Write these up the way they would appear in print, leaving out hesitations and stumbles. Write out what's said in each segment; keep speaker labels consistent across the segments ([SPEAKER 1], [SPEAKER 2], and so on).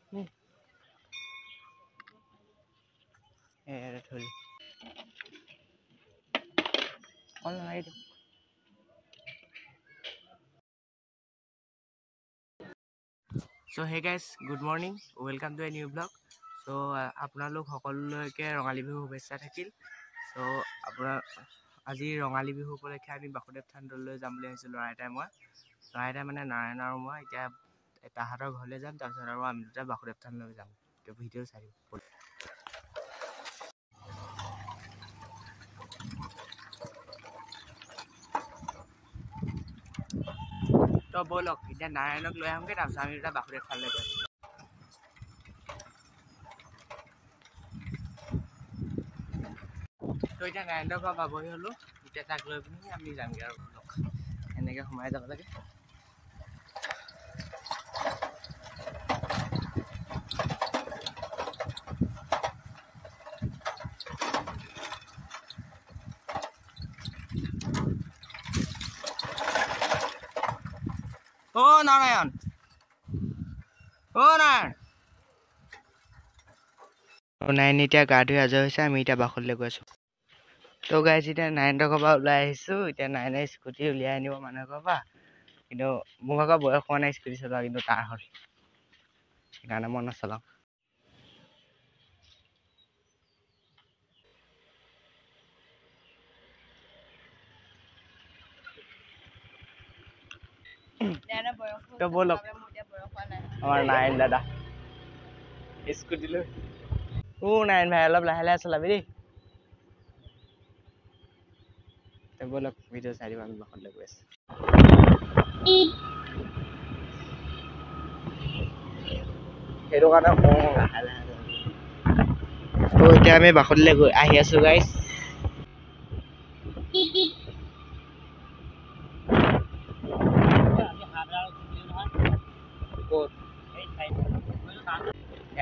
[SPEAKER 1] So hey guys, good morning. Welcome to a new vlog. So আপোনালোক সকলোলৈকে ৰঙালী বিহু শুভেচ্ছা থাকিল. So আজি ৰঙালী বিহু উপলক্ষে আমি বাসুদেৱ থানলৈ যাম বুলি আহিছোঁ ল'ৰাইটাই মানে নাৰায়ণ আৰু মই এতিয়া তাহাঁতৰ ঘৰলৈ যাম, তাৰপিছত আৰু আমি দুটা বাসুদেৱ থানলৈ যাম. তো ভিডিঅ' চাই তো ব'লক এতিয়া নাৰায়ণক লৈ আহোঁগৈ, তাৰপিছত আমি দুটা বাসুদেৱ থানলৈ গৈ তো এতিয়া নাৰায়ণৰ পৰা পাবহি হ'লোঁ. এতিয়া তাক লৈ পিনি আমি যামগৈ আৰু এনেকৈ সোমাই যাব লাগে. নাৰায়ণ নাৰায়ণ এতিয়া গা ধুই আজৰি হৈছে. আমি এতিয়া বাসুদেৱলৈ গৈ আছোঁ. তো গাইজ এতিয়া নাৰায়ণৰ ঘৰৰ পৰা ওলাই আহিছোঁ. এতিয়া নাৰায়ণে স্কুটি উলিয়াই আনিব মানুহৰ ঘৰৰ পৰা, কিন্তু মোৰ ভাগৰ বয়স হোৱা নাই স্কুটি চলোৱা, কিন্তু তাৰ হ'ল, সেইকাৰণে মই নচলাওঁ. তো ব'লক আমাৰ নাৰায়ণ দাদা স্কুটি লৈ. নাৰায়ণ ভাই অলপ লাহে লাহে চলাবি দেই. তো ব'লক ভিডিঅ' চাই দিব, আমি বাসুদেৱলৈ গৈ আছোঁ. সেইটো কাৰণে লাহে লাহে. তো এতিয়া আমি বাসুদেৱলৈ গৈ আহি আছোঁ গাইজ.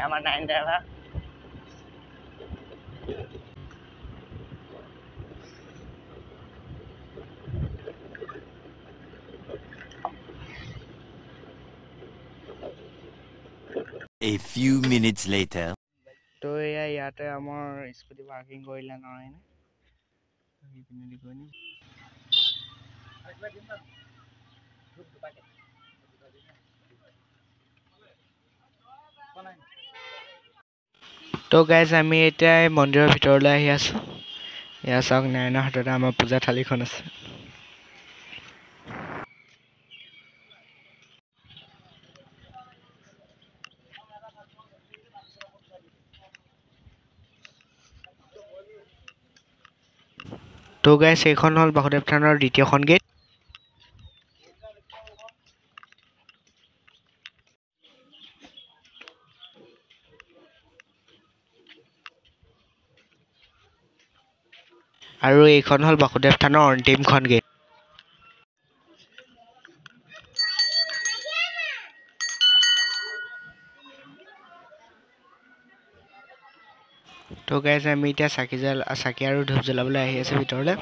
[SPEAKER 1] আমাৰ Narayan driver.
[SPEAKER 2] A few minutes later.
[SPEAKER 1] তো ইয়াতে আমাৰ স্কুটি পাৰ্কিং কৰিলে নাৰায়ণে. তো গাইজ আমি এতিয়া মন্দিৰৰ ভিতৰলৈ আহি আছোঁ. এয়া চাওক, নাৰায়ণৰ হাততে আমাৰ পূজা থালিখন আছে. তো গাইজ এইখন হ'ল বাসুদেৱ থানৰ দ্বিতীয়খন গেট. আৰু এইখন হ'ল বাসুদেৱ থানৰ অন্তিমখন গেট. তো গাইজ আমি এতিয়া চাকি আৰু ধূপ জ্বলাবলৈ আহি আছোঁ ভিতৰলৈ.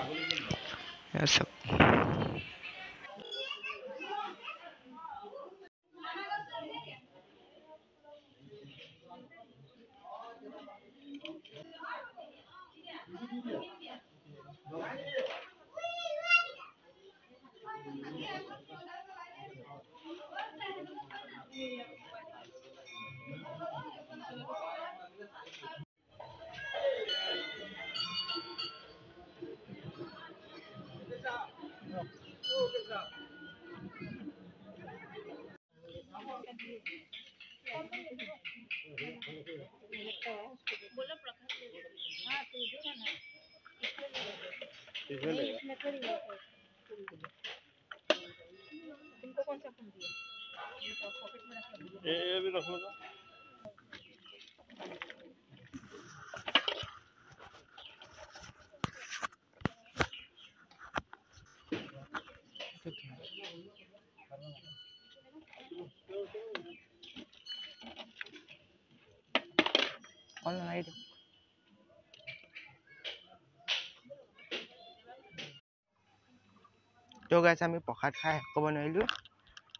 [SPEAKER 1] তো গাইজ আমি প্ৰসাদ খাই ক'ব নোৱাৰিলোঁ.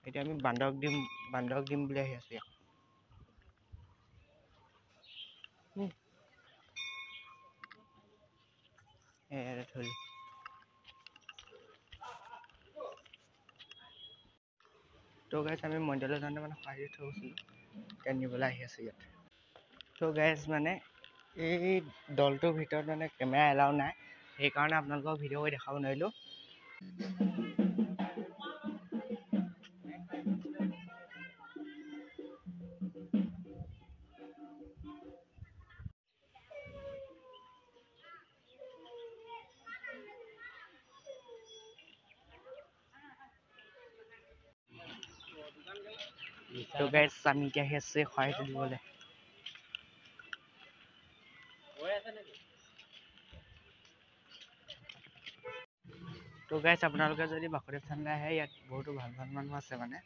[SPEAKER 1] এতিয়া আমি বান্দৰক দিম বুলি আহি আছোঁ. ধৰি তো গাইজ আমি মন্দিৰলৈ যাওঁতে মানে পাহৰি থৈ গৈছিলোঁ, এতিয়া নিবলৈ আহি আছোঁ ইয়াত। তো গাইজ মানে এই দলটোৰ ভিতৰত মানে কেমেৰা এলাউ নাই, সেইকাৰণে আপোনালোকক ভিডিঅ' কৰি দেখাব নোৱাৰিলোঁ। তো গাইজ আমি এতিয়া আহি আছোঁ শৰাইটো দিবলৈ। তো গাইজ আপোনালোকে যদি বাসুদেৱ থানলৈ আহে, ইয়াত বহুতো ভাল ভাল মানুহ আছে মানে।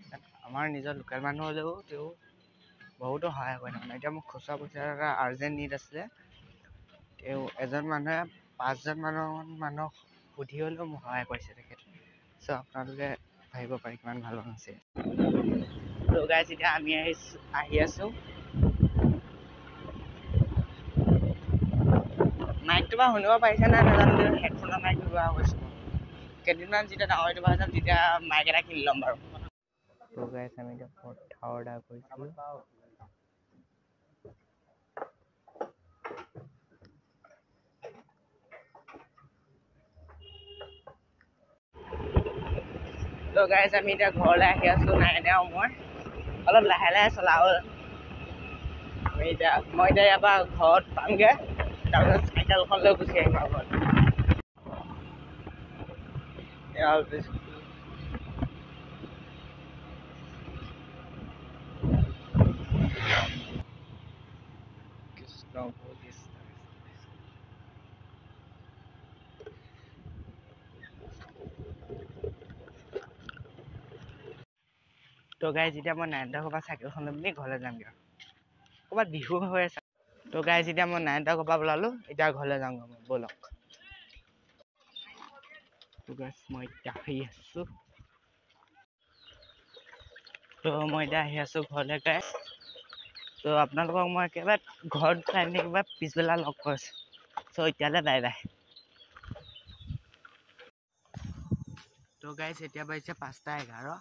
[SPEAKER 1] ইয়াত আমাৰ নিজৰ লোকেল মানুহ হ'লেও তেওঁ বহুতো সহায় কৰে মানে। এতিয়া মোক খুচুৰা পইচা এটা আৰ্জেণ্ট নিড আছিলে, তেওঁ এজন মানুহে 5জন মানুহক সুধি হ'লেও মোক সহায় কৰিছে তেখেতে। চ' আপোনালোকে ভাবিব পাৰে কিমান ভাল মানুহ আছে। তো গাইজ এতিয়া আমি আহি আছোঁ। মাইকটো বাৰু শুনিব পাৰিছে নাই নাজানো, কিন্তু হেডফোনৰ মাইক ব্যৱহাৰ কৰিছোঁ। কেইদিনমান যেতিয়া ডাঙৰ ইউটিউবাৰ যাম তেতিয়া মাইক এটা কিনি ল'ম বাৰু। তো গাইজ আমি এতিয়া পৰঠা অৰ্ডাৰ কৰিছিলোঁ। তো গাইজ আমি এতিয়া ঘৰলৈ আহি আছোঁ, নাইনে আৰু মই অলপ লাহে লাহে চলাব। মই এতিয়া ইয়াৰ পৰা ঘৰত পামগৈ, তাৰপিছত চাইকেলখন লৈ গুচি আহিম আৰু ঘৰত। তো গাইজ এতিয়া মই নাইনটা ঘৰৰ পৰা চাইকেলখন লৈ পিনি ঘৰলৈ যামগৈ আৰু। ক'ৰবাত বিহু হৈ আছে। তো গাইজ এতিয়া মই নাইনটা ঘৰৰ পৰা ওলালোঁ, এতিয়া ঘৰলৈ যাওঁগৈ মই, ব'লক। তো গাইজ মই এতিয়া আহি আছোঁ। তো মই এতিয়া আহি আছোঁ ঘৰলৈ গাইজ। তো আপোনালোকক মই একেবাৰে ঘৰত যাই একেবাৰে পিছবেলা লগ কৰিছোঁ। চ' এতিয়ালৈ বাই বাই। তো গাইজ এতিয়া বাজিছে 5:11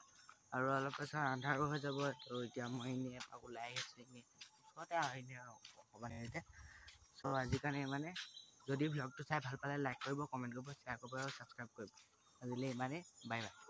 [SPEAKER 1] আৰু অলপ পাছত আন্ধাৰো হৈ যাব। তো এতিয়া মই এনেই এপাক ওলাই আহিছোঁ, এনেই ওচৰতে এনেই আৰু অকণমান হেৰিতে। চ' আজিৰ কাৰণে মানে যদি ভ্লগটো চাই ভাল পালে লাইক কৰিব, কমেণ্ট কৰিব, শ্বেয়াৰ কৰিব আৰু ছাবস্ক্ৰাইব কৰিব। আজিলৈ ইমানেই, বাই বাই।